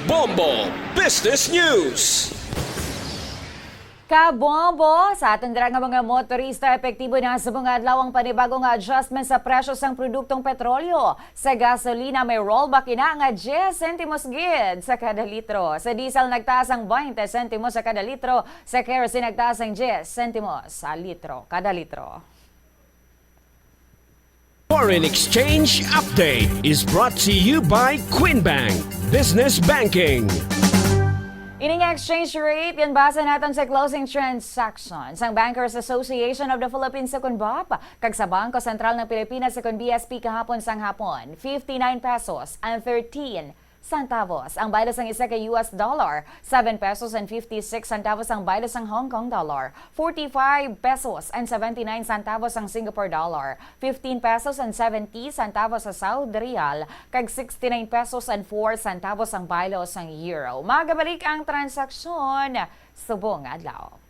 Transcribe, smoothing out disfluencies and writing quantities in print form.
Bombo Business News. Kabombo, sa ating nga mga motorista, epektibo na sa mga adlaw ang panibagong adjustment sa presyo sang produktong petrolyo. Sa gasolina may rollback ina nga 10 sentimos gid sa kada litro. Sa diesel nagtaas ang 20 sentimos sa kada litro. Sa kerosene nagtaas ang 10 sentimos sa litro kada litro. Foreign Exchange Update is brought to you by Quinbank Business Banking. Ining exchange rate, yan basa natin sa closing transactions ang Bankers Association of the Philippines sa Kunbap. Kag sa Bangko Sentral ng Pilipinas sa BSP kahapon sang hapon, 59 pesos and 13 centavos ang bayad sang isa ka US dollar, 7 pesos and 56 centavos ang bayad sang Hong Kong dollar, 45 pesos and 79 centavos ang Singapore dollar, 15 pesos and 70 centavos sa Saudi Real, kag 69 pesos and 4 centavos ang bayad sang euro. Magabalik ang transaksyon subong adlaw.